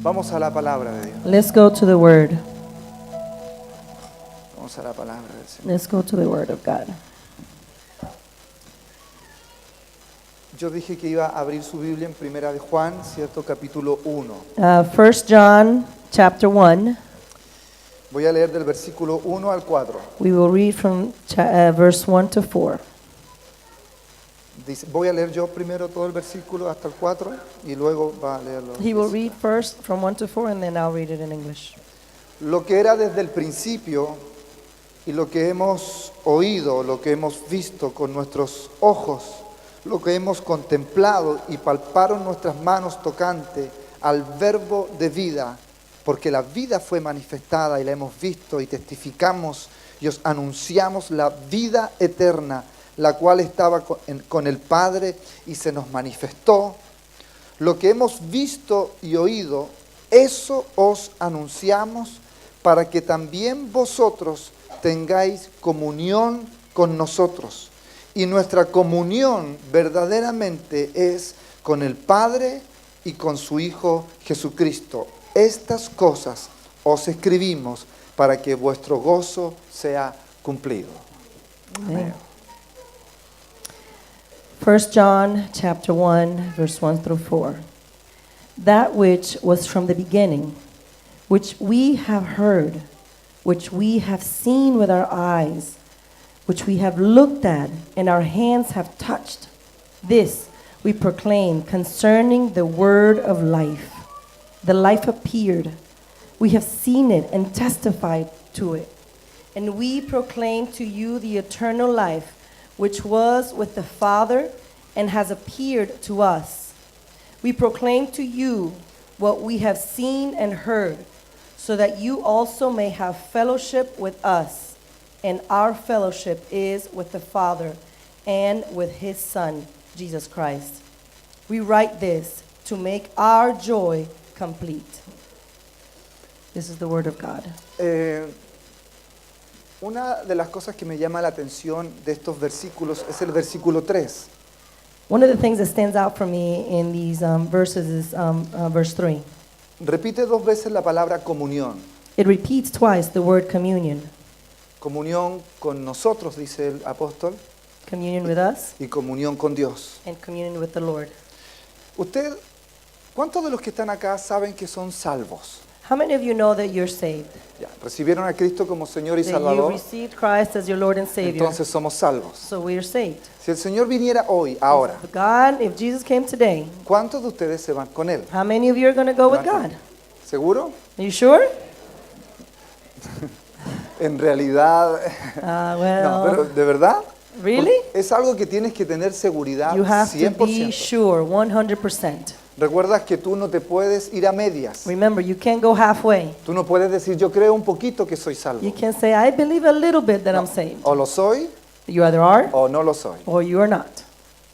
Vamos a la palabra de Dios. Let's go to the Word. Vamos a la palabra del Señor. Let's go to the Word of God. Yo dije que iba a abrir su Biblia en Primera de Juan, ¿cierto? Capítulo 1. 1 John chapter 1. Voy a leer del versículo 1 al 4. We will read from verse 1 to 4. Dice, voy a leer yo primero todo el versículo hasta el 4 y luego va a leerlo. He will read first from 1 to 4 and then I'll read it in English. Lo que era desde el principio y lo que hemos oído, lo que hemos visto con nuestros ojos, lo que hemos contemplado y palparon nuestras manos tocante al verbo de vida, porque la vida fue manifestada y la hemos visto y testificamos y os anunciamos la vida eterna, la cual estaba con el Padre y se nos manifestó. Lo que hemos visto y oído, eso os anunciamos para que también vosotros tengáis comunión con nosotros. Y nuestra comunión verdaderamente es con el Padre y con su Hijo Jesucristo. Estas cosas os escribimos para que vuestro gozo sea cumplido. Amen. 1 John chapter 1 verse 1 through 4. That which was from the beginning, which we have heard, which we have seen with our eyes, which we have looked at and our hands have touched, this we proclaim concerning the word of life. The life appeared. We have seen it and testified to it. And we proclaim to you the eternal life, which was with the Father and has appeared to us. We proclaim to you what we have seen and heard, so that you also may have fellowship with us. And our fellowship is with the Father and with his Son, Jesus Christ. We write this to make our joy complete. This is the word of God. Una de las cosas que me llama la atención de estos versículos es el versículo 3. One of the things that stands out for me in these verses is verse 3. Repite dos veces la palabra comunión. It repeats twice the word communion. Comunión con nosotros, dice el apóstol, Communion with us y comunión con Dios. and communion with the Lord. Usted, ¿cuántos de los que están acá saben que son salvos? How many of you know that you're saved? Ya, recibieron a Cristo como Señor y That you Salvador, received Christ as your Lord and Savior. entonces somos salvos. So we are saved. Si el Señor viniera hoy, ahora, If God, if Jesus came today, ¿cuántos de ustedes se van con Él? how many of you are going to go with God? ¿Seguro? Are you sure? En realidad, no, pero Well, ¿de verdad? really? Es algo que tienes que tener seguridad You have to be 100%. sure, 100%. Recuerdas que tú no te puedes ir a medias. Remember, you can't go halfway. Tú no puedes decir, yo creo un poquito que soy salvo. You can say, I believe a little bit that I'm saved. O lo soy You either are o no lo soy. or you are not.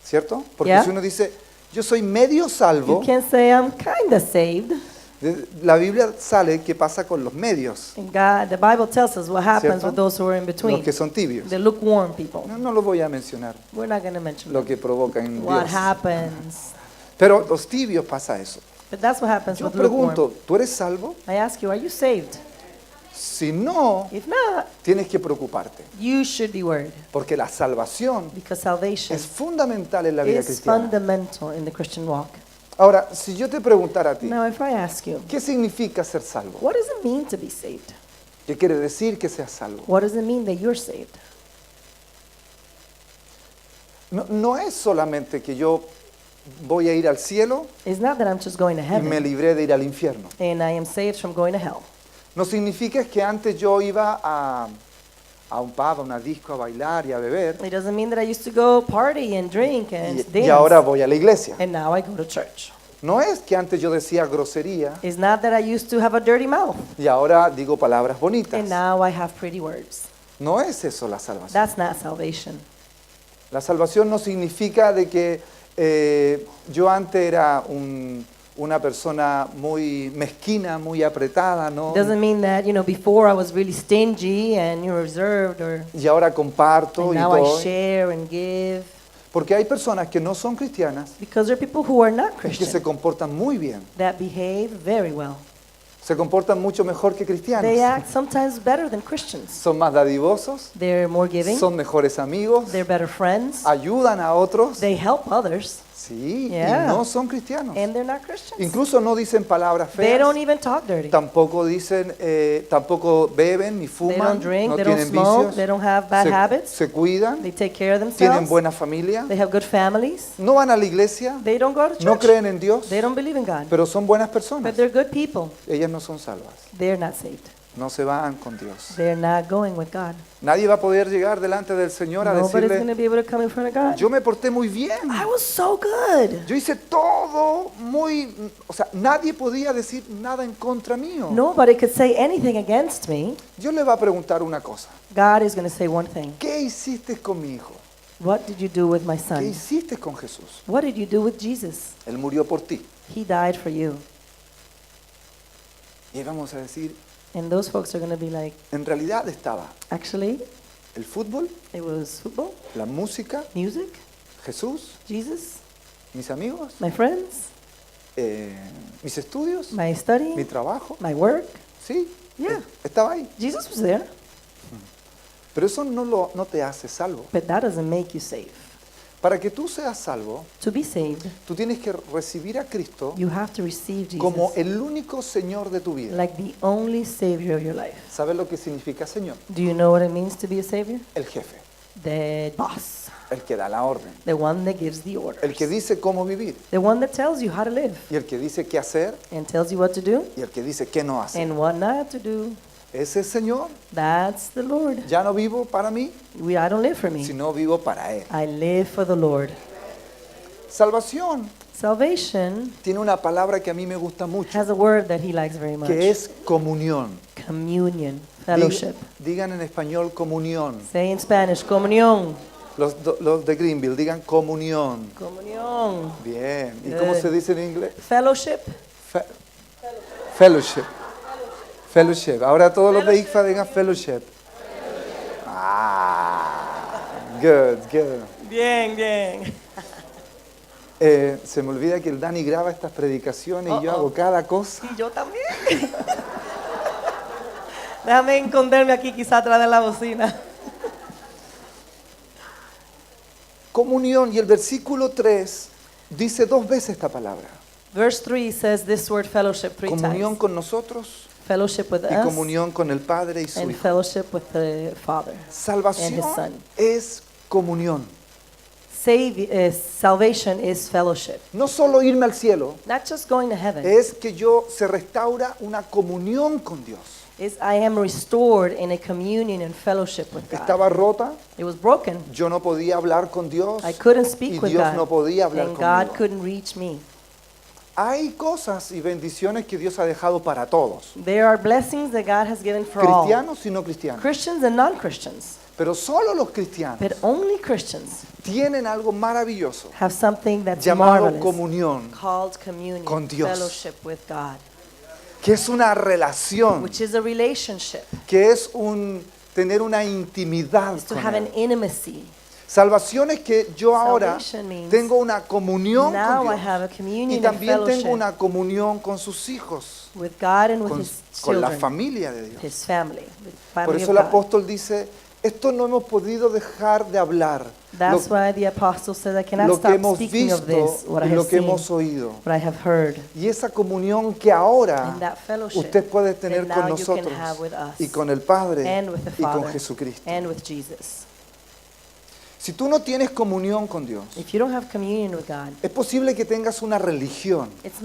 ¿Cierto? Porque Yeah. si uno dice, yo soy medio salvo, You can't say, I'm kind of saved. la Biblia sale qué pasa con los medios, And God, the Bible tells us what happens ¿Cierto? with those who are in los between, que son tibios. the lukewarm people. No lo voy a mencionar, We're not going to mention lo que provoca en what Dios. happens. Pero los tibios pasa eso. But that's what happens Yo with lukewarm. pregunto, ¿tú eres salvo? I ask you, are you saved? Si no, If not, tienes que preocuparte, you should be worried porque la salvación because salvation es fundamental en la vida is cristiana. fundamental in the Christian walk. Ahora, si yo te preguntara a ti, Now, if I ask you, ¿qué significa ser salvo? what does it mean to be saved? ¿Qué quiere decir que seas salvo? What does it mean that you're saved? No es solamente que yo voy a ir al cielo It's not that I'm just going to y me heaven libré de ir al infierno. and I am saved from going to hell. No significa que antes yo iba a un pub, a una disco, a bailar y a beber, It doesn't mean that I used to go party and drink and y ahora dance voy a la iglesia. and now I go to church. No es que antes yo decía grosería It's not that I used to have a dirty mouth y ahora digo palabras and bonitas. now I have pretty words. No es eso la salvación. That's not salvation. La salvación no significa de que yo antes era una persona muy mezquina, muy apretada, ¿no? Doesn't mean that, before I was really stingy and reserved, or Y ahora comparto and y now I doy. share and give. Porque hay personas que no son cristianas Because there are people who are not y que se Christian comportan muy bien. that behave very well. Se comportan mucho mejor que They cristianos. act sometimes better than Christians. Son más dadivosos, They're more giving. son mejores amigos, They're better friends. ayudan a otros. They help others. Sí, Yeah. y no son cristianos. And they're not Christians. Incluso no dicen palabras They feas. don't even talk dirty. Tampoco dicen, tampoco beben ni They fuman, don't drink. no They don't tienen smoke. vicios, They don't have bad habits. se cuidan, They take care of tienen themselves. buena familia, They have good families. no van a la iglesia, They don't go to no church. creen en Dios, They don't believe in God. pero son buenas But personas. they're good people. Ellas no son salvas, They're not saved. no se van con Dios. They're not going with God. Nadie va a poder llegar delante del Señor a Nobody's going decirle, to be able to come in front of God. yo me porté muy bien, I was so good. yo hice todo muy, o sea, nadie podía decir nada en contra mío. Nobody could say anything against me. Dios le va a preguntar una cosa, God is going to say one thing. ¿qué hiciste con mi hijo? What did you do with my ¿Qué son? hiciste con Jesús? What did you do with Jesus? Él murió por ti. He died for you. Y vamos a decir, And those folks are going to be like, en realidad estaba actually, el fútbol, it was football, la música, music, Jesús, Jesus, mis amigos, my friends, mis estudios, my mi study, trabajo. my work. Sí, Yeah. estaba ahí. Jesus was there, Pero eso no te hace salvo. but that doesn't make you saved. Para que tú seas salvo, To be saved, tú tienes que recibir a Cristo you have to receive como Jesus el único Señor de tu vida. like the only Savior of your life. ¿Sabes lo que significa Señor? Do you know what it means to be a Savior? El jefe, The boss, el que da la orden, the one that gives the el orders, que dice cómo vivir the one that tells you how to live y el que dice qué hacer and tells you what to do y el que dice qué no hacer. and what not to do. Ese Señor, That's the Lord. ya no vivo para mí, I don't live for me. sino vivo para Él. I live for the Lord. Salvación Salvation tiene una palabra que a mí me gusta mucho, has a word that he likes very much. que es comunión. Communion, fellowship. Digan en español comunión. Say in Spanish, comunión. Los de Greenville, digan comunión. Comunión. Bien. ¿Y cómo se dice en inglés? Fellowship. Fe- Fellowship. Fellowship. Ahora todos los de ICFA digan fellowship. Good, good. Bien, bien. Se me olvida que el Dani graba estas predicaciones y yo Uh-oh. hago cada cosa. Y yo también. Déjame esconderme aquí quizá atrás de la bocina. Comunión, y el versículo 3 dice 2 veces esta palabra. Verse 3 says this word fellowship 3 Comunión times. con nosotros Fellowship with y us comunión con el Padre y su and Hijo. fellowship with the Father. and His Salvación Son. es comunión. Salvation is fellowship. No solo irme al cielo, Not just going to heaven. es que se restaura una comunión con Dios. Is I am restored in a communion and fellowship with God. Estaba rota, It was broken. yo no podía hablar con Dios I couldn't y speak with Dios God. no podía hablar And God conmigo. couldn't reach me. Hay cosas y bendiciones que Dios ha dejado para todos, There are blessings that God has given for all. cristianos y no cristianos. Christians and non-Christians. Pero solo los cristianos But only Christians tienen algo maravilloso have something that's llamado marvelous comunión, called communion, con Dios. fellowship with God, que es una relación, which is a relationship. que es tener una intimidad It's to con have Él. an intimacy. Salvación es que yo ahora Salvation means tengo una comunión now con I Dios have a y communion and también tengo fellowship una comunión con sus hijos, with God and with con, His con la children, familia de Dios. His family, the Por family eso of el God. apóstol dice, esto no hemos podido dejar de hablar, That's lo, why the apostle said, I cannot lo que stop hemos speaking of visto this, what I y have lo que seen, hemos oído. what I have heard. Y esa comunión que ahora And that fellowship usted puede tener that con now you can nosotros have with us y con el Padre and with the y con Father Jesucristo. and with Jesus. Si tú no tienes comunión con Dios, If you don't have communion with God, es posible que tengas una religión. it's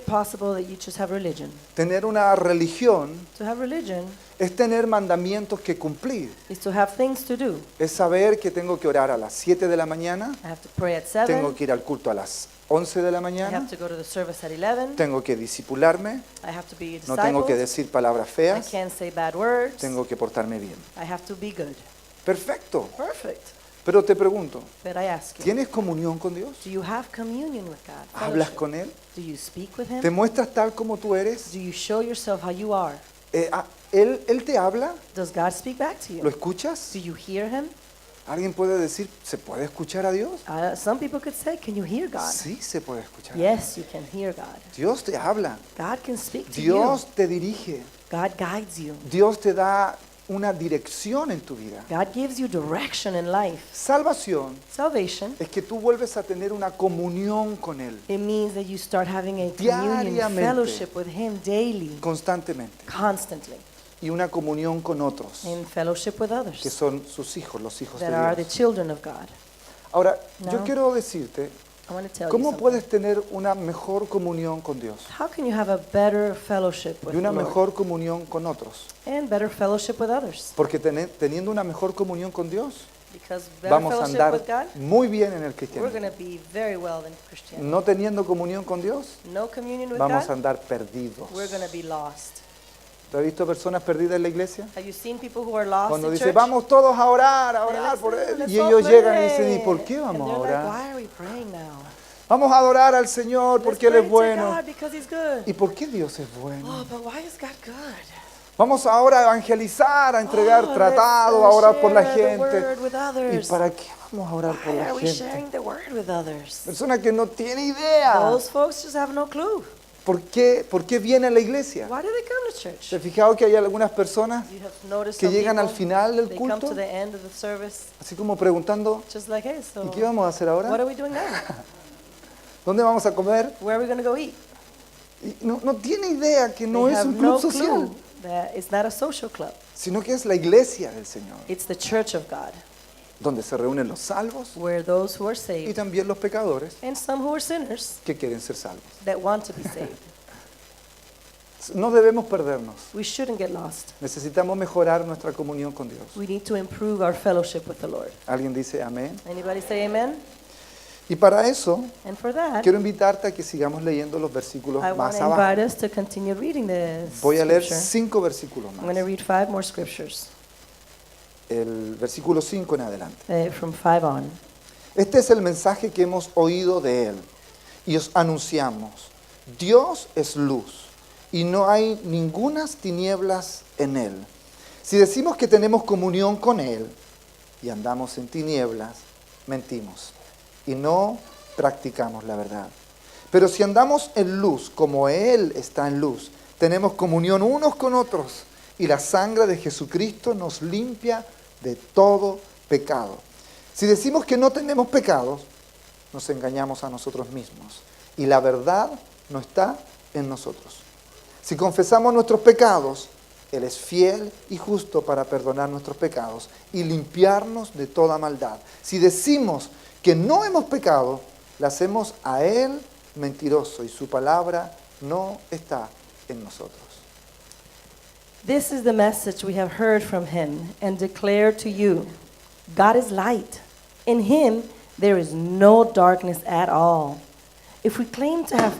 possible that you just have religion. Tener una religión To have religion es tener mandamientos que cumplir. is to have things to do. Es saber que tengo que orar a las 7 de la mañana, I have to pray at 7. tengo que ir al culto a las 11 de la I mañana, have to go to the service at 11. tengo que disipularme, I have to be no tengo que discipled. decir palabras I feas, can't say bad words. tengo que portarme bien. I have to be good. Perfecto. Perfect. Pero te pregunto, But I ask you, ¿tienes comunión con Dios? do you have communion with God? ¿Hablas Fellowship? con Él? Do you speak with ¿Te Him? muestras tal como tú eres? Do you show yourself how you are? ¿Él te habla? Does God speak back to ¿Lo you? escuchas? Do you hear Him? Alguien puede decir, ¿se puede escuchar a Dios? Some people could say, can you hear God? Sí, se puede escuchar. Yes, you can hear God. Dios te habla. God can speak to Dios te dirige. you. God guides you. Dios te da una dirección en tu vida. God gives you direction in life. Salvación Salvation, es que tú vuelves a tener una comunión con Él it means that you start having a communion Diariamente. fellowship with Him daily, constantemente constantly, y una comunión con otros in fellowship with que others son sus hijos, los hijos de that are the Dios. children of God. Ahora, yo No. quiero decirte, I want to tell you ¿cómo something. puedes tener una mejor comunión con Dios How can you have a better fellowship with y una the Lord mejor comunión con otros? and better fellowship with others? Porque teniendo una mejor comunión con Dios, Because better vamos a fellowship andar with God, muy bien en el we're cristianismo. going to be very well in Christianity. No teniendo comunión con Dios, No communion with vamos a God, andar perdidos. we're going to be lost. ¿Te has visto personas perdidas en la iglesia? Have you seen people who are lost Cuando in dice, church? vamos todos a orar They're like, por él. "Let's Y all ellos llegan y pray." dicen, ¿y por qué And vamos a they're like, orar? why are we praying now? Vamos a adorar al Señor Let's porque Él pray es to bueno. God because He's good. ¿Y por qué Dios es bueno? Oh, but why is God good? Vamos ahora a evangelizar, a entregar Oh, tratados, let's, a orar por la share the gente. word with ¿Y others. para qué vamos a orar por Why la are we gente? sharing the word with others? Persona que no tiene idea. Those folks just have no clue. ¿Por qué viene a la iglesia? Why do they come to church? ¿Se ha fijado que hay algunas personas You have noticed que some llegan al people, final del they come culto, to the end of the service así como preguntando, just like, hey, so ¿y qué vamos a hacer what are ahora? we doing now? ¿Dónde vamos a comer? Where are we going to go eat? Y no tiene idea que no They es have un club no social, clue that it's not a social club. sino que es la iglesia del Señor, It's the church of God, donde se reúnen los salvos where those who are y saved también los pecadores and some who are sinners que quieren ser salvos. that want to be saved. No debemos perdernos. We shouldn't get lost. Necesitamos mejorar nuestra comunión con Dios. We need to improve our fellowship with the Lord. ¿Alguien dice amén? Anybody say amen? Y para eso, And for that, quiero invitarte a que sigamos leyendo los versículos I want más to abajo. invite us to continue reading the Voy a leer scripture. 5 versículos I'm going to más. read 5 more scriptures El versículo 5 en adelante. from 5 on. Este es el mensaje que hemos oído de Él y os anunciamos. Dios es luz y no hay ningunas tinieblas en Él. Si decimos que tenemos comunión con Él y andamos en tinieblas, mentimos y no practicamos la verdad. Pero si andamos en luz como Él está en luz, tenemos comunión unos con otros y la sangre de Jesucristo nos limpia de todo pecado. Si decimos que no tenemos pecados, nos engañamos a nosotros mismos y la verdad no está en nosotros. Si confesamos nuestros pecados, Él es fiel y justo para perdonar nuestros pecados y limpiarnos de toda maldad. Si decimos que no hemos pecado, le hacemos a Él mentiroso y su palabra no está en nosotros. This is the message we have heard from him and declare to you. God is light. In him there is no darkness at all. If we claim to have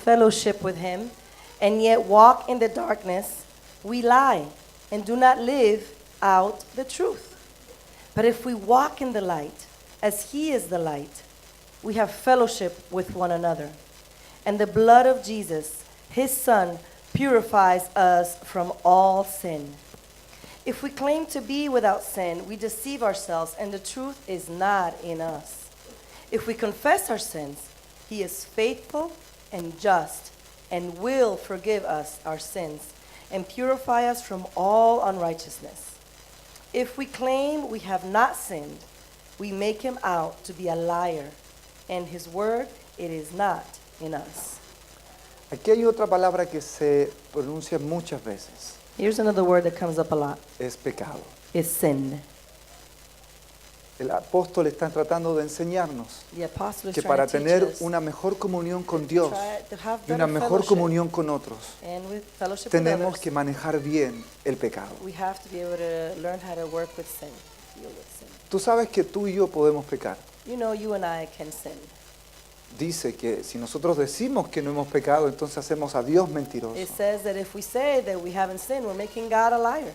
fellowship with him and yet walk in the darkness, we lie and do not live out the truth. But if we walk in the light, as he is the light, we have fellowship with one another. And the blood of Jesus, his son, purifies us from all sin. If we claim to be without sin, we deceive ourselves, and the truth is not in us. If we confess our sins, he is faithful and just and will forgive us our sins and purify us from all unrighteousness. If we claim we have not sinned, we make him out to be a liar, and his word, it is not in us. Aquí hay otra palabra que se pronuncia muchas veces. Here's another word that comes up a lot. Es pecado. It's sin. El apóstol está tratando de enseñarnos The apostle is que trying para to teach tener us una mejor comunión con Dios to have y una better mejor fellowship comunión con otros, and with fellowship with tenemos others. que manejar bien el pecado. We have to be able to learn how to work with sin, deal with sin. Tú sabes que tú y yo podemos pecar. You know, you and I can sin. Dice que si nosotros decimos que no hemos pecado, entonces hacemos a Dios mentiroso. It says that if we say that we haven't sinned, we're making God a liar.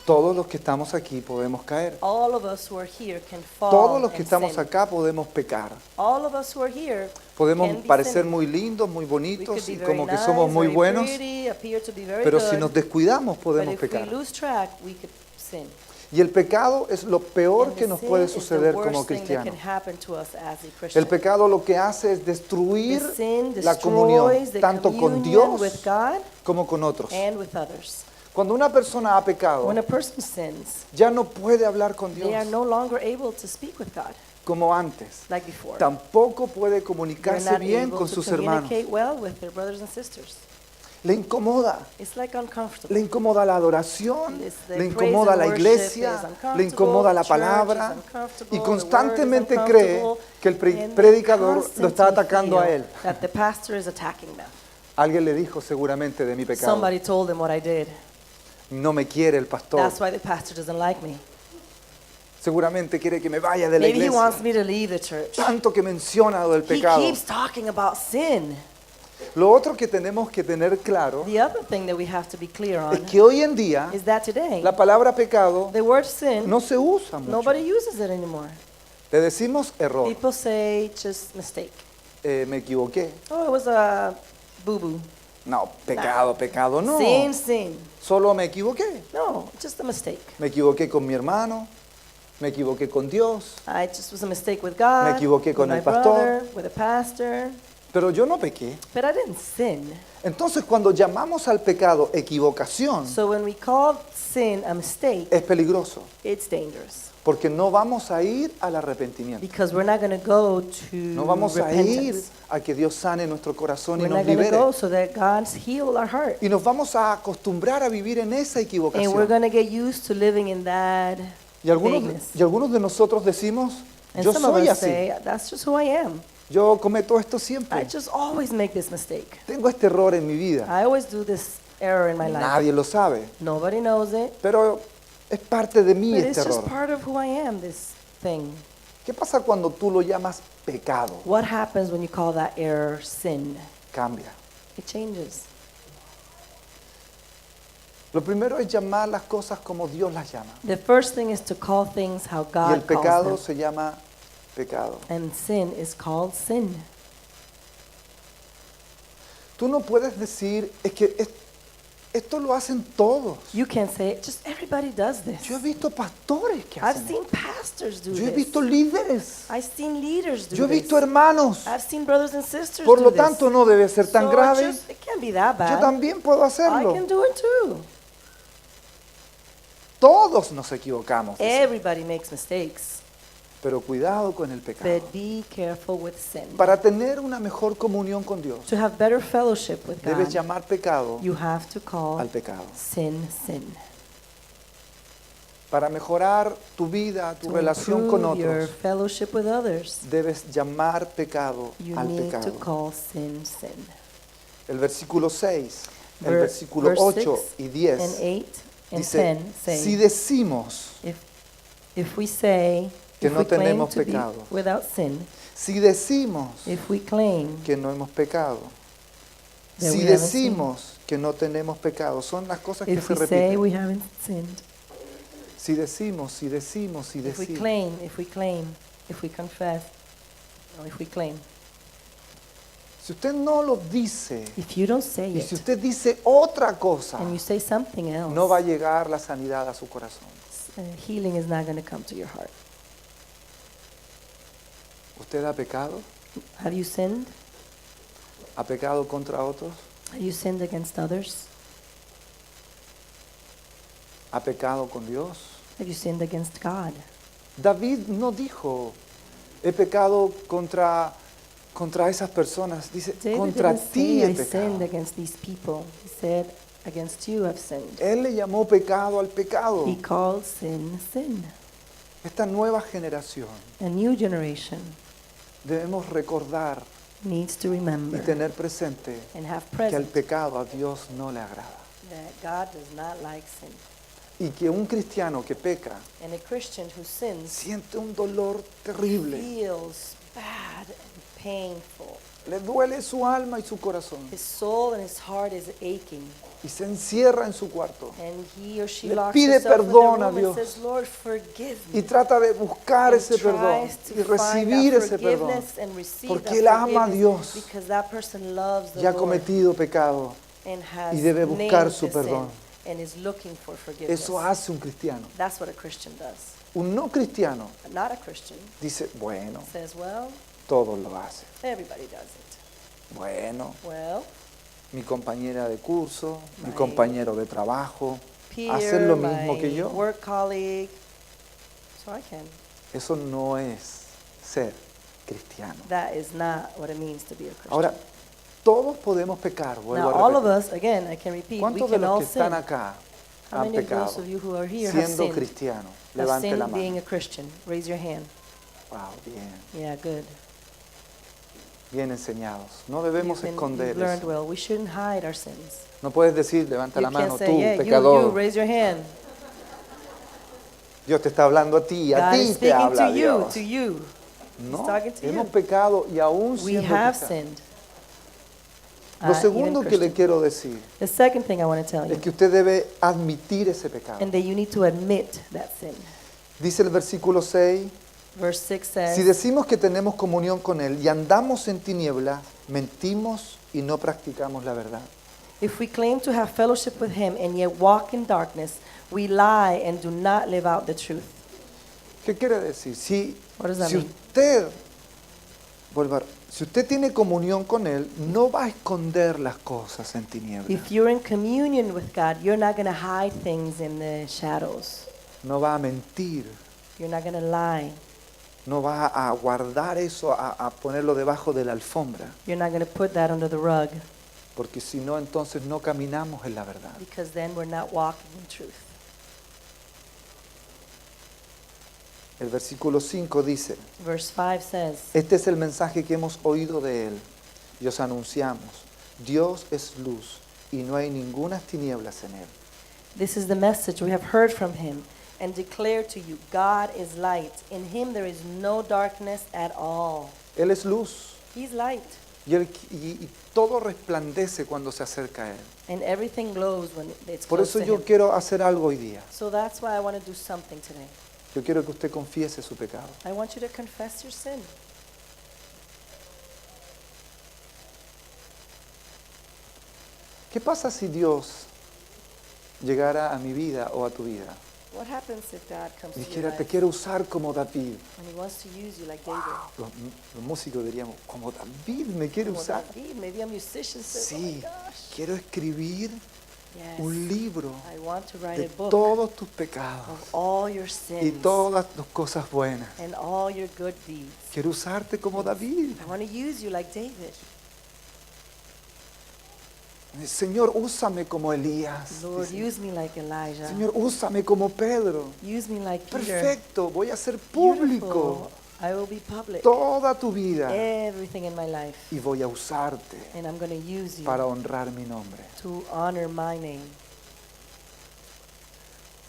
Todos los que estamos aquí podemos caer. All of us who are here can fall Todos los que and estamos sin. acá podemos pecar. All of us who are here Podemos can be parecer sinning. muy lindos, muy We could bonitos be y very como que nice, somos muy very buenos, pretty, appear to be very pero good, si nos descuidamos but podemos if we pecar. lose track, we could sin. Y el pecado es lo peor And que the nos sin puede is the suceder como worst thing that cristianos. can happen to us as a Christian. El pecado lo que hace es destruir The sin la comunión, destroys the tanto con communion with Dios God como con otros. and with others. Cuando una persona ha pecado, When a person sins, ya no puede hablar con they are Dios no longer able to speak with God como antes. like before. Tampoco puede They're comunicarse not bien able con to sus hermanos. communicate well with their brothers and sisters. Le incomoda. It's like uncomfortable. Le incomoda la adoración, The le praise incomoda and la worship iglesia, is uncomfortable, le incomoda la the church is palabra uncomfortable, y the word is constantemente cree uncomfortable, que el and they predicador lo está constantly atacando a feel él. that the pastor is attacking them. Alguien le dijo seguramente de mi pecado. Somebody told them what I did. No me quiere el pastor. That's why the pastor doesn't like me. Seguramente quiere que me vaya de la Maybe he wants iglesia. me to leave the church. Tanto que menciona lo del He pecado. keeps talking about sin. Lo otro que tenemos que tener claro The other thing that we have to be clear es on que hoy en día is that today, la palabra pecado the word sin, no se usa mucho. nobody uses it anymore. Le decimos error. People say just mistake. Me equivoqué. Oh, it was a boo-boo. No, pecado no. Sin. Solo me equivoqué. No, just a mistake. Me equivoqué con mi hermano, me equivoqué con Dios, I just was a mistake with God, Me equivoqué con with el my pastor. brother, with a pastor, pero yo no pequé. but I didn't sin. Entonces cuando llamamos al pecado equivocación, So when we call sin a mistake, es peligroso, it's dangerous porque no vamos a ir al arrepentimiento. because we're not going to go to No vamos a ir repentance. a que Dios sane nuestro corazón y We're nos not going to libere. go so that God's heal our heart. Y nos vamos a acostumbrar a vivir en esa And we're equivocación. going to get used to living in that Y algunos, vagueness. y algunos de nosotros decimos, And yo some of soy us así, say, that's just who I am. yo cometo esto I siempre, just always make this mistake. tengo este error en mi vida. I always do this error in my life. Nadie lo sabe, Nobody knows it, pero es parte de mí but este it's just error. part of who I am, this thing. ¿Qué pasa cuando tú lo llamas pecado? What happens when you call that error sin? Cambia. It changes. Lo primero es llamar las cosas como Dios las llama. The first thing is to call things how Y el God pecado calls se llama pecado. them. And sin is called sin. Tú no puedes decir, es que esto lo hacen todos. You can say, just everybody does this. Yo he visto pastores que I've hacen seen esto. pastors do Yo he this. visto líderes. I've seen leaders do Yo he this. visto hermanos. I've seen brothers and sisters Por do lo this. tanto, no debe ser tan So grave. it can't be that Yo bad. también puedo I hacerlo. can do it too. Todos nos equivocamos. Everybody makes mistakes. Pero cuidado con el pecado. But be careful with sin. Para tener una mejor comunión con Dios, To have better fellowship with debes God, llamar pecado you have to call al pecado. sin, sin. Para mejorar tu vida, tu To relación con improve your otros, fellowship with others, debes llamar pecado you al need to pecado. call sin, sin. El versículo 6, el Ver- versículo verse 8 6 y 10 and 8 and dice, 10 say, si decimos, if we say, que if no we claim tenemos to be pecado. without sin, si decimos if we claim que no hemos pecado, that si we haven't sinned, decimos que no tenemos pecado, son las cosas que if se we say repiten. we haven't sinned, Si decimos, si decimos, si if we decimos. claim, if we claim, if we confess, no, if we claim. Si usted no lo dice If you don't say y si it usted dice otra cosa, and you say something else, no va a llegar la sanidad a su corazón. healing is not going to come to your heart. ¿Usted ha pecado? Have you sinned? ¿Ha pecado contra otros? Have you sinned against others? ¿Ha pecado con Dios? Have you sinned against God? David no dijo, he pecado contra esas personas. Dice, David contra didn't ti say, he I pecado. sinned against these people. He said, against you I've sinned. Él le llamó pecado al pecado. He called sin, sin. Esta nueva generación A new generation debemos recordar needs to y remember tener presente and have que el present pecado a Dios no le agrada. that God does not like sin. Y que un cristiano que peca And a Christian who sins siente un dolor terrible. feels bad and painful. Le duele su alma y su corazón. His soul and his heart is aching. Y se encierra en su cuarto. And he or she Le locks pide herself in the perdón a room Dios. and says, Lord, forgive Y me. trata de buscar And ese perdón tries to y find recibir that ese perdón. forgiveness and receive Porque that él ama a forgiveness Dios because that person loves the y ha Lord cometido pecado and has y debe buscar named su the sin perdón. and is looking for forgiveness. Eso hace un cristiano. That's what a Christian does. Un no cristiano Not a Christian dice, bueno, says, well, todos lo hacen. everybody does it. Bueno, Well, mi compañera de curso, mi My compañero de trabajo, peer, hacen lo mismo my que yo. work colleague, so I can. Eso no es ser cristiano. That is not what it means to be a Christian. Ahora, todos podemos pecar, vuelvo Now, a all of repetir. us, again, I can repeat, we ¿Cuántos de can los all que sin. están acá How han many of pecado those of you who are here have siendo sinned? cristianos? Have Levante la sinned being mano. a Christian. Raise your hand. Wow, bien, Yeah, good. bien enseñados. No debemos esconder you've learned eso. well. We shouldn't hide our sins. No puedes decir, levanta You la mano, can't say, tú, yeah, you, pecador. raise your hand. Dios te está hablando a ti God is te speaking habla to Dios. you. No, He's talking to hemos you. pecado y aún We siendo have cristianos. sinned. Lo segundo even que le Christian. quiero decir The second thing I want to tell es you, que usted debe admitir ese pecado. and that you need to admit that sin. Dice el versículo 6, Verse 6 says, si decimos que tenemos comunión con Él y andamos en tinieblas, mentimos y no practicamos la verdad. if we claim to have fellowship with him and yet walk in darkness, we lie and do not live out the truth. ¿Qué quiere decir? Si, What does that si mean? usted, si usted tiene comunión con Él, no va a esconder las cosas en tinieblas. If you're in communion with God, you're not going to hide things in the shadows. No va a mentir. You're not going to lie. No va a guardar eso, a ponerlo debajo de la alfombra. You're not going to put that under the rug, Porque si no, entonces no caminamos en la verdad. because then we're not walking in truth. El versículo 5 dice, Verse 5 says, este es el mensaje que hemos oído de Él y os anunciamos. Dios es luz y no hay ninguna tinieblas en Él. this is the message we have heard from him and declare to you, God is light. In him there is no darkness at all. Él es luz He's light, y todo resplandece cuando se acerca a Él. and everything glows when it's Por close eso to yo him. quiero hacer algo hoy día. So that's why I want to do something today. Yo quiero que usted confiese su pecado. I want you to confess your sin. ¿Qué pasa si Dios llegara a mi vida o a tu vida What happens if God comes y to your dijera, te life quiero usar como David? and he wants to use you like David? Los músicos diríamos, como David me quiere Como usar. David, maybe a musician says, oh my Sí, gosh. quiero escribir Yes, un libro I want to write de a book todos tus pecados of all your y sins todas tus cosas buenas. and all your good deeds. Quiero usarte como David. I want to use you like David. Señor, úsame como Elías. Lord, Dice, use me like Elijah. Señor, úsame como Pedro. Use me like Peter. Perfecto, voy a ser público Beautiful. I will be public. toda tu vida Everything in my life. y voy a usarte And I'm going to use you para honrar mi nombre. to honor my name.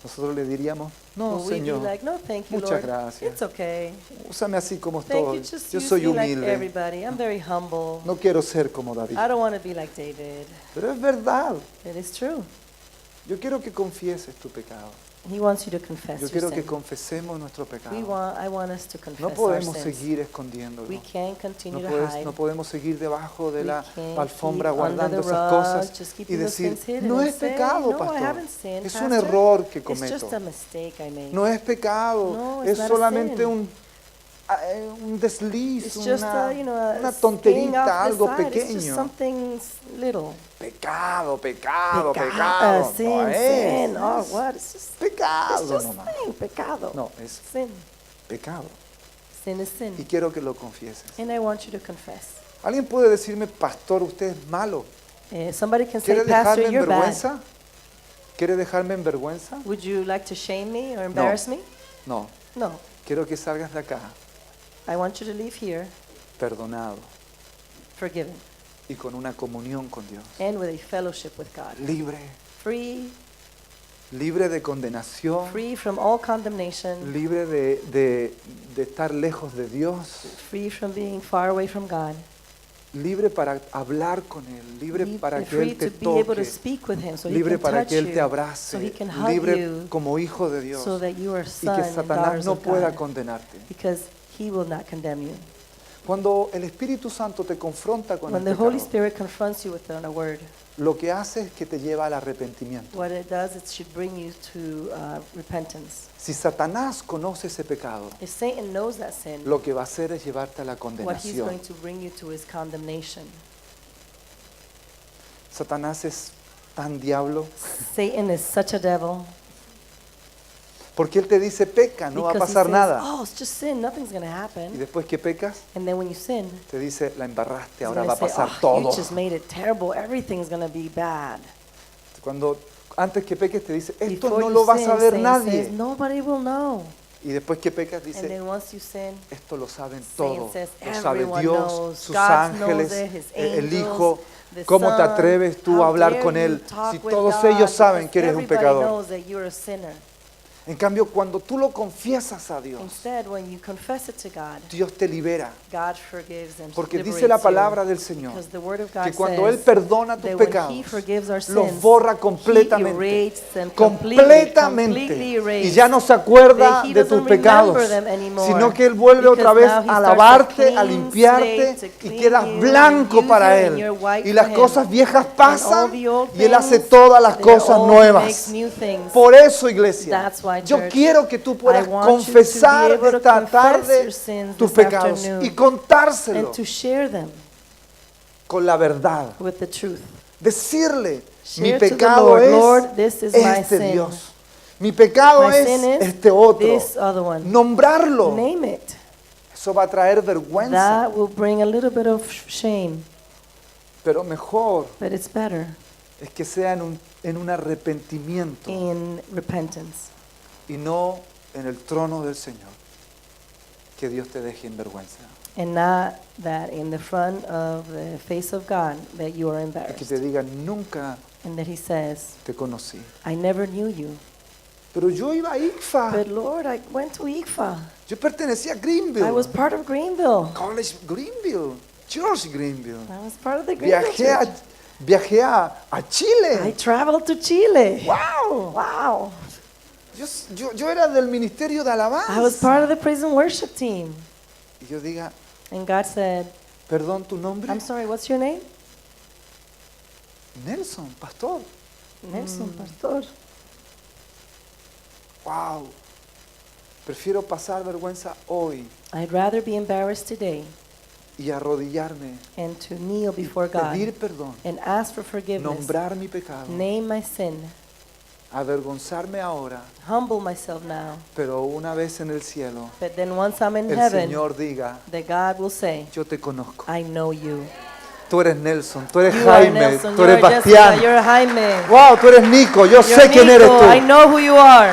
Nosotros le diríamos, no, Will we be Señor, like, no, thank you, muchas Lord. gracias. It's okay. Úsame así como Thank you. estoy. Just Yo use soy me like humilde. everybody. I'm very humble. No quiero ser como David. I don't want to be like David. Pero es verdad. It is true. Yo quiero que confieses tu pecado. He wants you to confess Yo your quiero que sin. confesemos nuestro pecado. I want us to confess No our podemos sins. seguir escondiéndolo. We can't continue No, to hide. no podemos seguir debajo de We la can't alfombra keep under guardando the esas rug, cosas just y keeping those decir, things hidden no and es say, pecado, no, I pastor. haven't sinned, Es un pastor. error que It's just cometo. a mistake I made. No es pecado, No, it's es not a solamente sin. un desliz, It's just una a tonterita, staying off the algo side. It's just pequeño. something little. Pecado, pecado, Pecado, pecado. sin, No es, sin. Oh, what? It's just pecado just nomás. sin, pecado. No, es Sin. pecado. Sin is Y sin. quiero que lo confieses. And I want you to confess. ¿Alguien puede decirme, pastor, usted es malo? Somebody can say, ¿Quiere Pastor, dejarme en you're bad. vergüenza? ¿Quiere dejarme en vergüenza? Would you like to shame me or embarrass me? No, No. quiero que salgas de acá I want you to leave here perdonado forgiven y con una comunión con Dios. and with a fellowship with God. Libre, Free, libre de condenación, free from all condemnation, libre de estar lejos de Dios, free from being far away from God, libre para hablar con Él, libre para que free Él te to be able to toque, speak with Him, so He libre can para touch que Él te you, so He abrace, can hug libre you, como hijo de Dios so that you are y sons que and Satanás daughters no of pueda God, condenarte. because He will not condemn you. Cuando el Espíritu Santo te confronta con el When the Holy pecado, Spirit confronts you with a word, lo que hace es que te lleva al arrepentimiento. what it does, it should bring you to repentance. Si Satanás conoce ese pecado, If Satan knows that sin, lo que va a hacer es llevarte a la what he's condenación. going to bring you to is condemnation. Satanás es tan diablo Satan is such a devil. porque él te dice peca, no va a Because he pasar says, nada. oh, it's just sin, nothing's going to Y happen. después que pecas, And then when you sin, te dice la embarraste, he's ahora going va to a say, pasar oh, you todo. just made it terrible. Everything's going to be bad. Cuando antes que peques te dice esto Before no you lo vas sin, a ver Satan nadie. says, nobody will know. Y después que pecas And dice then once you sin, esto lo saben Satan todos. says, Lo sabe everyone Dios, knows. sus God ángeles, knows it, his el angels, Hijo. the ¿Cómo te Son. atreves tú How a hablar dare con you Él talk si with todos God? ellos saben Because que eres un everybody pecador? knows that you're a sinner. En cambio, cuando tú lo confiesas a Dios, Instead, when you confess it to God, Dios te libera. God forgives and Porque liberates dice la you. palabra del Señor Because the word of God que cuando Él says perdona tus that when pecados, He forgives our los sins, borra He completamente. erases them completely Completamente. erased. Y ya no se acuerda That He de tus doesn't pecados, remember them anymore. sino que Él vuelve otra Because vez now He a starts lavarte, a a clean limpiarte slate to y clean quedas you blanco and para use you and Él. you're white Y for las Him. cosas viejas And all pasan the old y Él hace things, todas las they're cosas old, He nuevas. makes new things. Por eso, iglesia, That's why, yo church, quiero que tú I puedas want you to be confesar able to esta confess tarde your sins tus this pecados afternoon y contárselo and to share them con la verdad. with the truth. Decirle, mi Share to the pecado Lord, es Lord, this is my este sin. Dios. Mi pecado My sin es is este otro. this other one. Nombrarlo. Name it. Eso va a traer vergüenza. That will bring a little bit of shame, Pero mejor but it's better es que sea en un arrepentimiento in repentance y no en el trono del Señor. Que Dios te deje en vergüenza. and not that in the front of the face of God that you are Y que embarrassed te diga, nunca and that He says, te conocí. I never knew you. Pero yo iba a ICFA. But Lord, I went to ICFA. Yo pertenecía a I Greenville. was part of Greenville. College Greenville. Church Greenville. I was part of the Greenville Viajé Church. viajé a I Chile. traveled to Chile. ¡Wow! Wow. Yo era del ministerio de alabanza. I was part of the praise and worship team. Y yo diga, And God said, perdón tu nombre. I'm sorry, what's your name? Nelson, pastor. Nelson, pastor. Wow. Prefiero pasar vergüenza hoy I'd rather be embarrassed today y arrodillarme, and to kneel before God pedir perdón, and ask for forgiveness, nombrar mi pecado, name my sin, avergonzarme ahora, humble myself now, pero una vez en el cielo, but then once I'm in el heaven, Señor diga, that God will say, yo te conozco. I know you. Tú eres Nelson, tú eres You are Jaime, Nelson, tú you're eres Jessica, Bastián. you're Jaime, Wow, tú eres Nico, yo you're sé quién eres Nico, tú. I know who you are.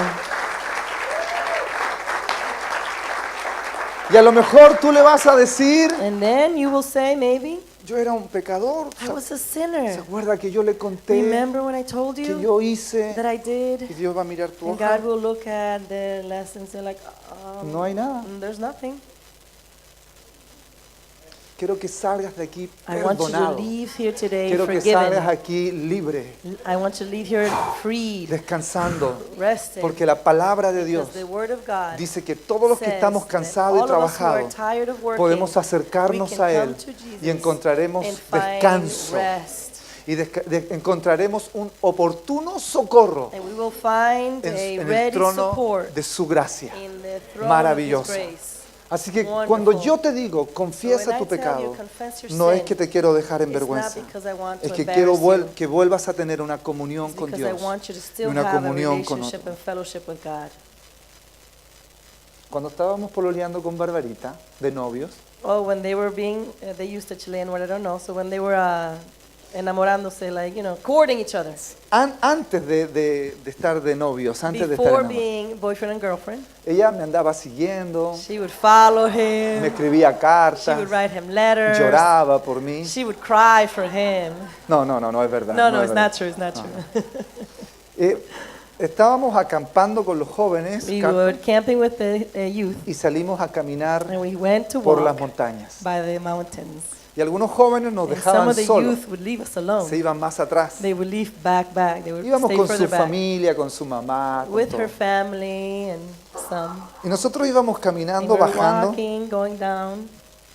Y a lo mejor tú le vas a decir, And then you will say, maybe, yo era un pecador. I was a ¿Se sinner. acuerda que yo le conté Remember when I told que you yo hice? that I did? Y Dios va a mirar tu And hoja. God will look at the lessons and like, No hay nada. there's nothing. Quiero que salgas de aquí I want you to perdonado. leave here today Quiero que salgas forgiven. aquí libre, I want you to leave here freed, descansando. rested. Porque la palabra de Dios Because the word of God dice que todos los que says estamos that cansados y all of us who are trabajados tired of working, podemos we acercarnos can a come Él to Jesus y encontraremos and find descanso rest. y encontraremos un oportuno socorro And we will find en a el ready trono support de su gracia. in the throne Maravilloso. of His grace. Así que Wonderful. cuando yo te digo So confiesa when tu I tell pecado, you, confess your no es sin, que te quiero dejar en it's not vergüenza, because I want es to que quiero embarrass you. que vuelvas a tener una comunión It's con because I Dios want you to y still una have a comunión con relationship otro. and fellowship with God. Cuando estábamos pololeando con Barbarita, de novios, Oh, when they were being, they used the Chilean word, I don't know. So when they were enamorándose, like, courting each other. antes de estar de novios, antes de estar Before enamorados, being boyfriend and girlfriend, ella me andaba siguiendo, she would follow me him. escribía She cartas, would write him letters. lloraba por mí. She would cry for him. No, es verdad. No, es it's verdad. not true. It's not true. Estábamos acampando con los jóvenes We were camping with the youth, y salimos a caminar and we went to por las walk montañas. by the mountains. Y algunos jóvenes nos And some dejaban of the solos, youth would leave us alone. se iban más atrás. They would leave back. They would Íbamos stay con further su back. familia, con su mamá, con With todo. her family and some. Y nosotros íbamos And caminando, we were bajando, walking, going down,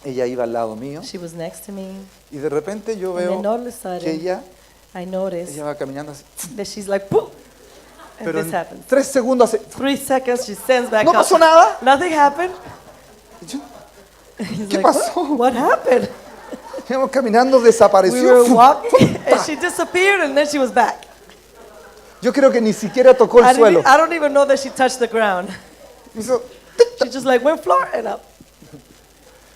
Ella iba al lado mío She was next to me. y de repente yo And veo then all of a sudden, que ella I noticed va caminando así. that she's like, poof, and Pero this en happens. 3 segundos hace. 3 seconds, she stands back ¿No up. pasó nada? Nothing happened. Y yo, He's ¿Qué like, pasó? What happened? íbamos caminando, We desapareció. were ¡Fum! walking, and she disappeared, and then she was back. Yo creo que ni siquiera tocó el I suelo. don't even know that she touched the ground. Hizo- She just like went floor and up.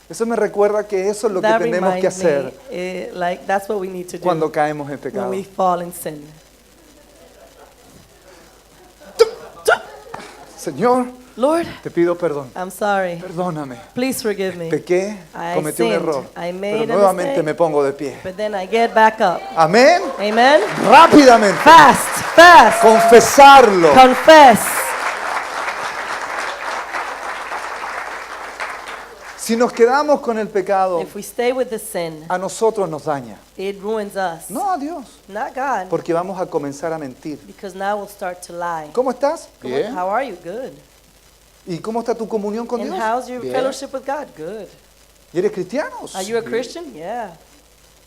Eso me recuerda que eso es lo que That tenemos que reminds hacer me, like that's what we need to do cuando caemos en when pecado. we fall in sin. Señor, Lord, te pido perdón. I'm sorry. Perdóname. Please forgive me. Pequé, I cometí un sinned. error. I made Pero a nuevamente mistake. me pongo de pie. But then I get back up. Amén. Amen. Rápidamente. Fast, fast. Confesarlo. Confess. Si nos quedamos con el pecado, If we stay with the sin, a nosotros nos daña. it ruins us. No a Dios. Not God. Porque vamos a comenzar a mentir. Because now we'll start to lie. ¿Cómo estás? Come on, how are you? Good. ¿Y cómo está tu comunión con And Dios? how's your Bien. fellowship with God? Good. ¿Y eres cristiano? Are you a Sí. Christian? Yeah.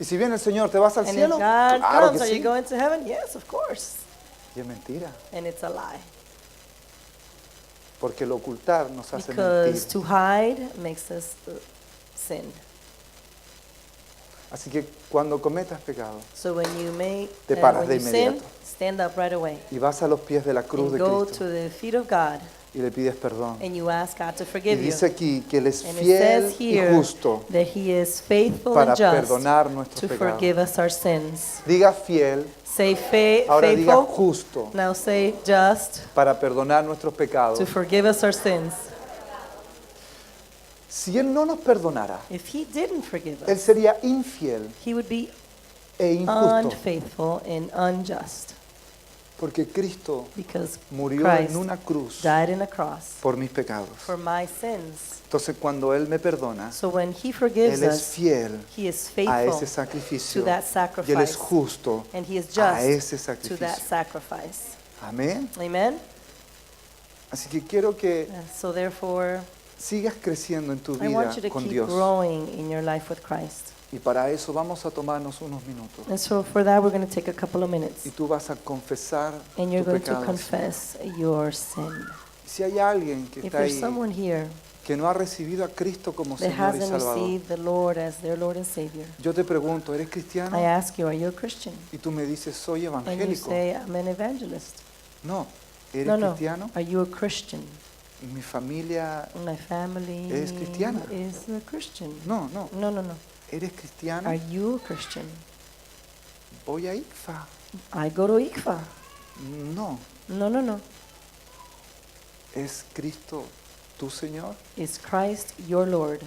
¿Y si viene el Señor, te vas al And if cielo? God Claro comes, que are you sí. going to heaven? Yes, of course. Y es mentira. And it's a lie. Porque el ocultar nos hace Because mentir. to hide makes us sin. Así que cuando cometas pecado So when you Te paras when de you sin, inmediato. stand up right away y vas a los pies de la cruz and de go Cristo to the feet of God y le pides perdón. and you ask God to Y forgive you. dice aquí que Él es And it fiel says y here justo that He is faithful para and just perdonar nuestros to pecados. forgive us our sins. Diga fiel, Say ahora diga faithful. justo Now say just para perdonar nuestros pecados. to forgive us our sins. Si Él no nos perdonara, If He didn't forgive Él us, sería infiel He would be e injusto. unfaithful and unjust Porque Cristo because murió Christ en una cruz died on a cross por mis pecados. for my sins. Entonces cuando Él me perdona, So when He forgives Él es us, fiel He is a faithful ese sacrificio to that y Él es sacrifice, justo and He is a just ese to that sacrificio. sacrifice. Amén. Amen? Así que quiero que So therefore, sigas creciendo en tu I vida want you to con keep Dios. growing in your life with Christ. Y para eso vamos a tomarnos unos minutos. And so for that, we're going to take a couple of minutes. Y tú vas a confesar And you're tu going to pecado. confess your sin. Si hay alguien que If está there's ahí someone here que no ha recibido a Cristo como that Señor y hasn't Salvador, received the Lord as their Lord and Savior, yo te pregunto, ¿eres cristiano? I ask you, are you a Christian? Y tú me dices, soy And you evangélico. say, I'm an evangelist. No, ¿eres No, no. cristiano? Are you a Christian? Y mi familia, My family ¿Eres cristiana? is a Christian. no, no. No, no, no. ¿Eres cristiano? Are you a Christian? Voy a ICFA. I go to ICFA. No. No, no, no. ¿Es Cristo tu Señor? Is Christ your Lord?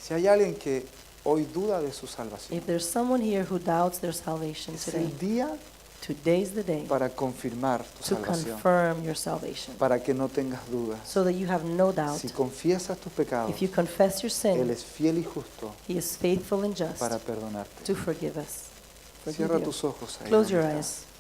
Si hay alguien que hoy duda de su salvación, If there's someone here who doubts their salvation es today, el día today's the day para confirmar tu to salvación, confirm your salvation para que no tengas dudas. so that you have no doubt. Si confiesas tus pecados, If you confess your Él sin, es fiel y justo He is faithful and just para perdonarte. to forgive us. Forgive Cierra you. tus ojos ahí. Close your donde eyes. estás.